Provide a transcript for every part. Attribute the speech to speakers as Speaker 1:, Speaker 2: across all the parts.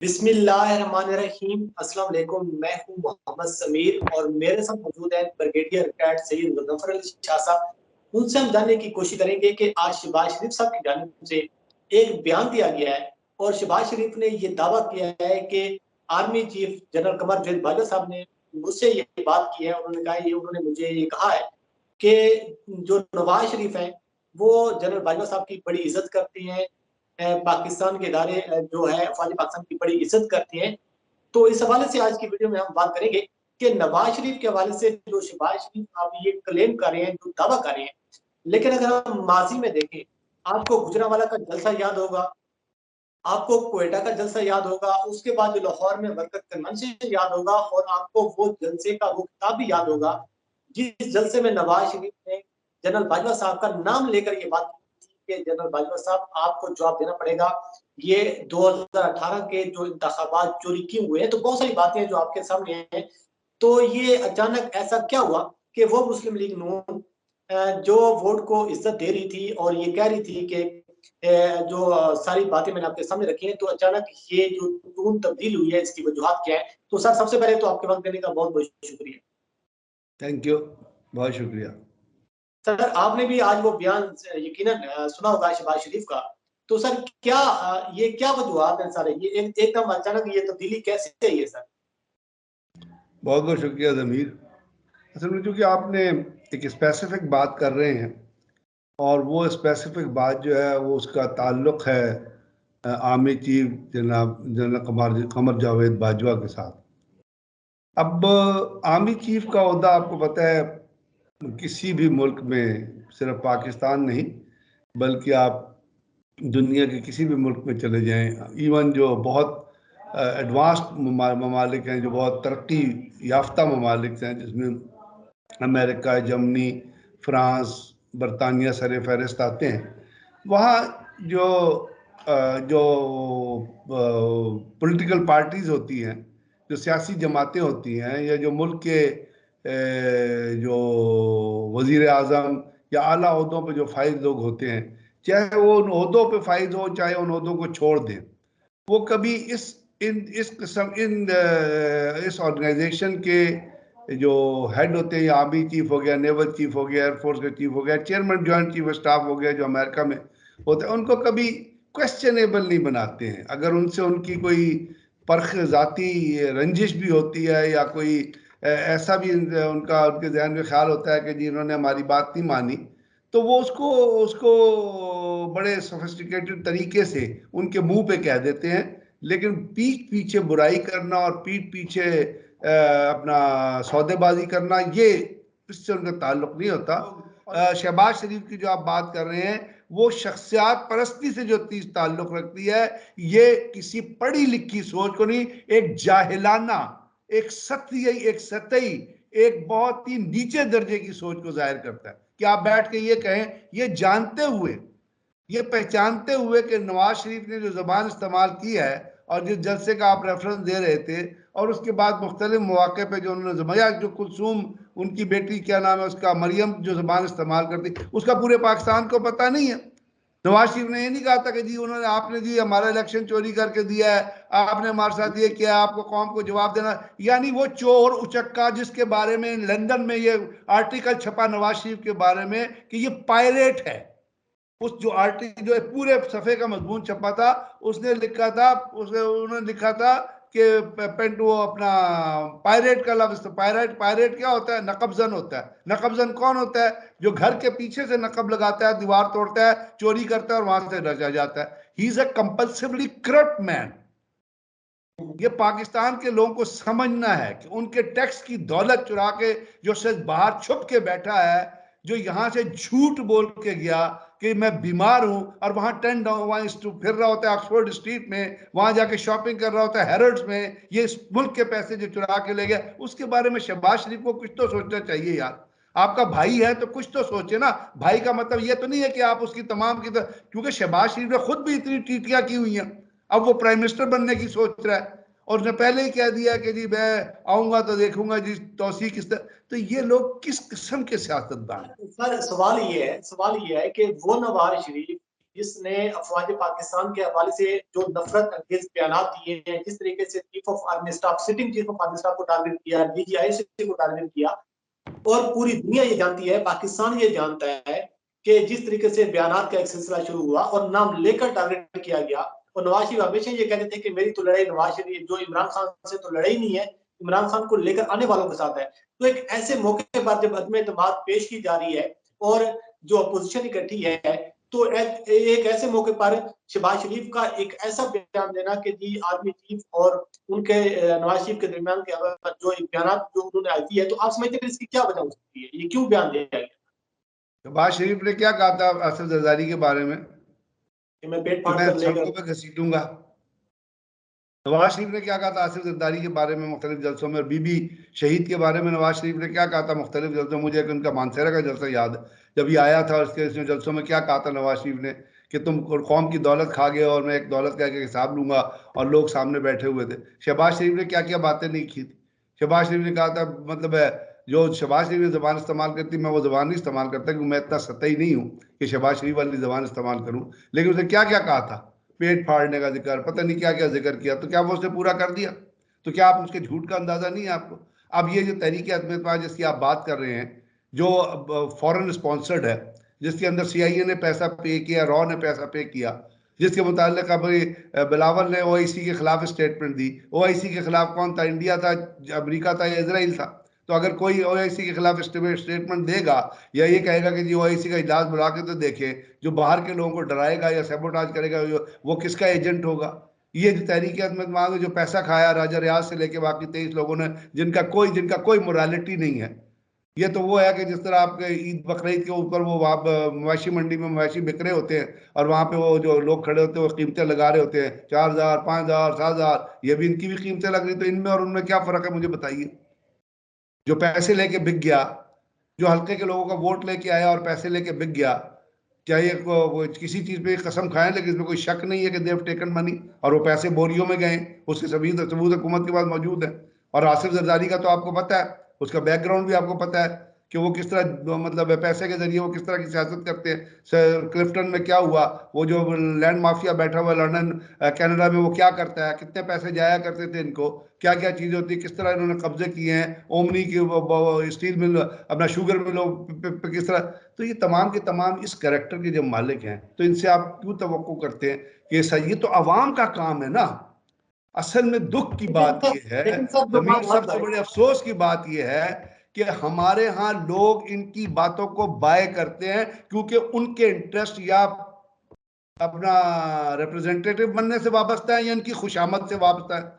Speaker 1: बिस्मिल्लाहिर्रहमानिर्रहीम। अस्सलाम वालेकुम। मैं हूं मोहम्मद समीर और मेरे साथ मौजूद है ब्रिगेडियर रिटायर्ड सैयद मुजफ्फर अली शाह साहब। उनसे हम जानने की कोशिश करेंगे कि आज शहबाज शरीफ साहब की जानिब से एक बयान दिया गया है और शहबाज शरीफ ने ये दावा किया है कि army chief general Qamar Javed Bajwa साहब ने मुझसे ये बात की है। उन्होंने कहा उन्होंने मुझे ये कहा है कि जो नवाज शरीफ हैं वो जनरल बाजवा साहब की बड़ी इज्जत करती हैं, पाकिस्तान के इदारे जो है अफवाज पाकिस्तान की बड़ी इज्जत करती हैं। तो इस हवाले से आज की वीडियो में हम बात करेंगे कि नवाज शरीफ के हवाले से जो शहबाज शरीफ आप ये क्लेम कर रहे हैं, जो दावा कर रहे हैं, लेकिन अगर हम माजी में देखें, आपको गुजरांवाला का जलसा याद होगा, आपको क्वेटा का जलसा याद होगा, उसके बाद जो लाहौर में वर्कर कन्वेंशन याद होगा और आपको वो जलसे का वो किताब भी याद होगा जिस जलसे में नवाज शरीफ ने जनरल बाजवा साहब का नाम लेकर ये बात की कि जनरल बाजवा साहब आपको जवाब देना पड़ेगा, ये 2018 के जो इंतखाबात चोरी किए हुए हैं। तो बहुत सारी बातें हैं जो आपके सामने हैं। तो ये अचानक ऐसा क्या हुआ कि वो मुस्लिम लीग नून जो वोट को इज्जत दे रही थी और ये कह रही थी कि जो सारी बातें मैंने आपके सामने रखी हैं, तो अचानक ये जो टून तब्दील हुई है, इसकी वजूहत क्या है? तो सर, सबसे पहले तो आपके वक्त देने का बहुत बहुत शुक्रिया।
Speaker 2: थैंक यू, बहुत शुक्रिया।
Speaker 1: सर, आपने भी आज वो बयान यकीनन सुना होगा शहबाज शरीफ का। तो सर, क्या ये क्या वजूहत है सारे, ये एकदम अचानक ये तब्दीली कैसे है ये सर?
Speaker 2: बहुत बहुत शुक्रिया ज़मीर। असल में चूँकि आपने एक स्पेसिफिक बात कर रहे हैं और वो स्पेसिफिक बात जो है वो उसका ताल्लुक़ है आर्मी चीफ जनाब जनरल कमर जावेद बाजवा के साथ। अब आर्मी चीफ का ओहदा आपको पता है किसी भी मुल्क में, सिर्फ पाकिस्तान नहीं बल्कि आप दुनिया के किसी भी मुल्क में चले जाएं, इवन जो बहुत एडवांस्ड ममालिक हैं, जो बहुत तरक्की याफ्ता ममालिक हैं, जिसमें अमेरिका, जर्मनी, फ्रांस, बरतानिया सर फहरिस्त आते हैं, वहाँ जो जो पॉलिटिकल पार्टीज़ होती हैं, जो सियासी जमातें होती हैं, या जो मुल्क के जो वज़ीर आज़म या आला ओहदों पर जो फाइज लोग होते हैं, चाहे वो उन ओहदों पे फाइज हो, चाहे उन ओहदों को छोड़ दें, वो कभी इस ऑर्गेनाइजेशन के जो हेड होते हैं, आर्मी चीफ हो गया, नेवल चीफ हो गया, एयरफोर्स का चीफ हो गया, chairman joint chief of staff हो गया जो अमेरिका में होते हैं, उनको कभी क्वेश्चनेबल नहीं बनाते हैं। अगर उनसे उनकी कोई परख ज़ाती रंजिश भी होती है या कोई ऐसा भी उनके जहन में ख्याल होता है कि जी इन्होंने हमारी बात नहीं मानी, तो वो उसको उसको बड़े सोफिस्टिकेटेड तरीके से उनके मुंह पे कह देते हैं। लेकिन पीठ पीछे बुराई करना और पीठ पीछे अपना सौदेबाजी करना, ये इससे उनका ताल्लुक नहीं होता। शहबाज शरीफ की जो आप बात कर रहे हैं, वो शख्सियात परस्ती से जो तीस ताल्लुक रखती है, ये किसी पढ़ी लिखी सोच को नहीं, एक जाहिलाना, एक सतही, एक बहुत ही नीचे दर्जे की सोच को जाहिर करता है कि आप बैठ के ये कहें, ये जानते हुए, ये पहचानते हुए कि नवाज शरीफ ने जो ज़बान इस्तेमाल की है और जिस जलसे का आप रेफरेंस दे रहे थे, और उसके बाद मुख्तलिफ मौके पे जो उन्होंने जमाया, जो कुलसूम उनकी बेटी क्या नाम है उसका, मरियम, जो ज़बान इस्तेमाल करती, उसका पूरे पाकिस्तान को पता नहीं है। नवाज शरीफ ने ये नहीं कहा था कि जी उन्होंने आपने जी हमारा इलेक्शन चोरी करके दिया है, आपने हमारे साथ ये किया, आपको कौम को जवाब देना। यानी वो चोर उचक्का जिसके बारे में लंदन में ये आर्टिकल छपा नवाज शरीफ के बारे में कि ये पायरेट है, उस जो आर्टिकल जो पूरे सफ़े का मजमून छपा था, उसने लिखा था, उन्होंने लिखा था कि पेंट वो अपना पायरेट का लफ्ज, पायरेट क्या होता है? नकबजन होता है। नकबजन कौन होता है? जो घर के पीछे से नकब लगाता है, दीवार तोड़ता है, चोरी करता है और वहां से रचा जाता है। He is a compulsively corrupt man. ये पाकिस्तान के लोगों को समझना है कि उनके टैक्स की दौलत चुरा के जो सिर्फ बाहर छुप के बैठा है, जो यहां से झूठ बोल के गया कि मैं बीमार हूं और वहां टेंट वहां फिर रहा होता है ऑक्सफोर्ड स्ट्रीट में, वहां जाके शॉपिंग कर रहा होता है हैरोड्स में, ये इस मुल्क के पैसे जो चुरा के ले गया, उसके बारे में शहबाज शरीफ को कुछ तो सोचना चाहिए यार। आपका भाई है तो कुछ तो सोचे ना। भाई का मतलब ये तो नहीं है कि आप उसकी तमाम की, क्योंकि शहबाज शरीफ ने खुद भी इतनी टीटियां की हुई हैं, अब वो प्राइम मिनिस्टर बनने की सोच रहा है और उसने पहले ही कह दिया कि जी मैं आऊंगा तो देखूंगा जी तौसीक किस तरह। तो ये लोग किस किस्म के सियासतदान?
Speaker 1: सर, सवाल ये है कि वो नवाज शरीफ जिसने अफवाज पाकिस्तान के हवाले से जो नफरत अंगेज बयान दिए हैं, जिस तरीके से chief of army staff, sitting chief of army staff को टारगेट किया, DGIC को टारगेट किया, और पूरी दुनिया ये जानती है, पाकिस्तान ये जानता है कि जिस तरीके से बयानात का एक सिलसिला शुरू हुआ और नाम लेकर टारगेट किया गया। और नवाज शरीफ हमेशा ये कहते थे कि मेरी तो लड़ाई नवाज शरीफ जो इमरान खान से तो लड़ाई नहीं है, इमरान खान को लेकर आने वालों के साथ है। तो एक ऐसे मौके पर जब अदम एतमाद पेश की जा रही है और जो अपोजिशन इकट्ठी है, तो एक ऐसे मौके पर शहबाज शरीफ का एक ऐसा बयान देना कि जी आर्मी चीफ और उनके नवाज शरीफ के दरमियान के जो बयान जो उन्होंने आई है, तो आप समझते हैं इसकी क्या वजह हो सकती है, ये क्यों बयान दिया गया?
Speaker 2: शहबाज शरीफ ने क्या कहा था असद जरदारी के बारे में
Speaker 1: कि मैं पेट
Speaker 2: कि
Speaker 1: फाड़
Speaker 2: मैं
Speaker 1: कर लेकर
Speaker 2: सड़कों पे घसीटूंगा? नवाज शरीफ ने क्या कहा था आसिफ जरदारी के बारे में मुख्तलिफ जलसों में, और बीबी शहीद के बारे में नवाज शरीफ ने क्या कहा था मुख्तलिफ जलसों में? मुझे एक उनका मानसेरा का जलसा याद है, जब ये आया था उसके जलसों में क्या कहा था नवाज शरीफ ने कि तुम कौम की दौलत खा गए और मैं एक दौलत का हिसाब लूंगा, और लोग सामने बैठे हुए थे। शहबाज शरीफ ने क्या क्या बातें नहीं की थी? शहबाज शरीफ ने कहा था, मतलब है जो शहबाज शरीफ ने जबान इस्तेमाल करती, मैं वो जबान नहीं इस्तेमाल करता क्योंकि मैं इतना सतही नहीं हूँ कि शहबाज शरीफ वाली जबान इस्तेमाल करूँ। लेकिन उसने क्या क्या कहा था? पेट फाड़ने का जिक्र, पता नहीं क्या क्या जिक्र किया, तो क्या वो उसने पूरा कर दिया? तो क्या आप उसके झूठ का अंदाजा नहीं है आपको? अब ये जो तहरीक अदम जिसकी आप बात कर रहे हैं, जो फॉरेन स्पॉन्सर्ड है, जिसके अंदर CIA ने पैसा पे किया, रॉ ने पैसा पे किया, जिसके मुतालिक अब बिलावल ने OIC के खिलाफ स्टेटमेंट दी। OIC के खिलाफ कौन था? इंडिया था, अमेरिका था या इसराइल था? तो अगर कोई OIC के खिलाफ स्टेटमेंट देगा या ये कहेगा कि जी OIC का इजलास बुला के तो देखे, जो बाहर के लोगों को डराएगा या सैबोटाज करेगा, वो किसका एजेंट होगा? ये जो तहरीक अदम जो पैसा खाया राजा रियाज से लेके बाकी 23 लोगों ने, जिनका कोई मोरालिटी नहीं है। ये तो वो है कि जिस तरह आपके ईद बकरीद के ऊपर वो आप मवेशी मंडी में मवेशी बिक रहे होते हैं और वहां पे वो जो लोग खड़े होते हैं वो कीमतें लगा रहे होते हैं, 4,000, 5,000, 7,000, ये भी इनकी भी कीमतें लग रही। तो इनमें और उनमें क्या फर्क है, मुझे बताइए? जो पैसे लेके बिक गया, जो हल्के के लोगों का वोट लेके आया और पैसे लेके बिक गया, क्या ये वो किसी चीज पे कसम खाएं, लेकिन इसमें कोई शक नहीं है कि देव टेकन मनी, और वो पैसे बोरियों में गए, उसके सभी सबूत हुकूमत के पास मौजूद है। और आसिफ जरदारी का तो आपको पता है, उसका बैकग्राउंड भी आपको पता है कि वो किस तरह, मतलब पैसे के जरिए वो किस तरह की सियासत करते हैं। क्लिफ्टन में क्या हुआ, वो जो लैंड माफिया बैठा हुआ लंदन कनाडा में, वो क्या करता है, कितने पैसे जाया करते थे इनको, क्या क्या चीजें होती है, किस तरह इन्होंने कब्जे किए हैं, ओमनी की स्टील मिल, अपना शुगर मिलों पे किस तरह। तो ये तमाम के तमाम इस कैरेक्टर के जब मालिक हैं, तो इनसे आप क्यों तवक्को करते हैं कि सर ये तो अवाम का काम है ना? असल में दुख की बात यह है,
Speaker 1: लेकिन सब जो
Speaker 2: जमीर,
Speaker 1: बात
Speaker 2: सबसे बड़े अफसोस की बात यह है कि हमारे यहाँ लोग इनकी बातों को बाय करते हैं क्योंकि उनके इंटरेस्ट या अपना रिप्रेजेंटेटिव बनने से वाबस्ता है या इनकी खुशामद से वाबस्ता है।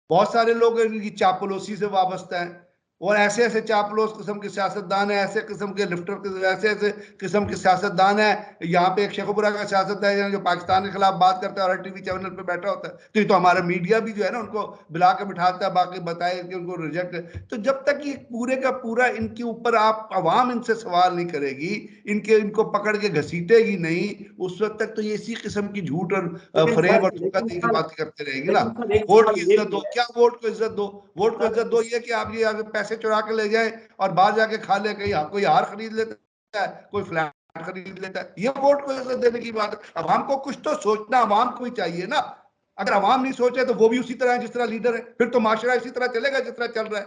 Speaker 2: बहुत सारे लोग इनकी चापलूसी से वाबस्ता है, और ऐसे ऐसे चापलूस किस्म के सियासतदान है, ऐसे किस्म के लिफ्टर, ऐसे ऐसे किस्म के सियासतदान है। यहाँ पे एक शेखपुरा का सियासत है जो पाकिस्तान के खिलाफ बात करता है और टीवी चैनल पे बैठा होता है। तो ये तो हमारा मीडिया भी जो है ना उनको बुला के बिठाता है, बाकी बताए कि उनको रिजेक्ट। तो जब तक ये पूरे का पूरा इनके ऊपर आप अवाम इनसे सवाल नहीं करेगी, इनको पकड़ के घसीटेगी नहीं, उस वक्त तक तो ये इसी किस्म की झूठ और
Speaker 1: लेकिन
Speaker 2: फरेब
Speaker 1: सर,
Speaker 2: और धोखा की बातें करते रहेंगे ना।
Speaker 1: लेकिन सर एक
Speaker 2: वोट
Speaker 1: सवाल
Speaker 2: की
Speaker 1: ये
Speaker 2: इज्जत
Speaker 1: भी
Speaker 2: दो,
Speaker 1: है
Speaker 2: क्या वोट को इज्जत दो? वोट को
Speaker 1: सर,
Speaker 2: इज्जत दो ये कि आप ये पैसे चुरा के ले जाए और बाहर जाके खा ले, कहीं कोई हार खरीद लेता है, कोई फ्लैट खरीद लेता है, ये वोट को इज्जत देने की बात है? अवाम को कुछ तो सोचना अवाम को ही चाहिए ना। अगर अवाम नहीं सोचे तो वो भी उसी तरह है जिस तरह लीडर है, फिर तो माशरा इसी तरह चलेगा जिस तरह चल रहा है।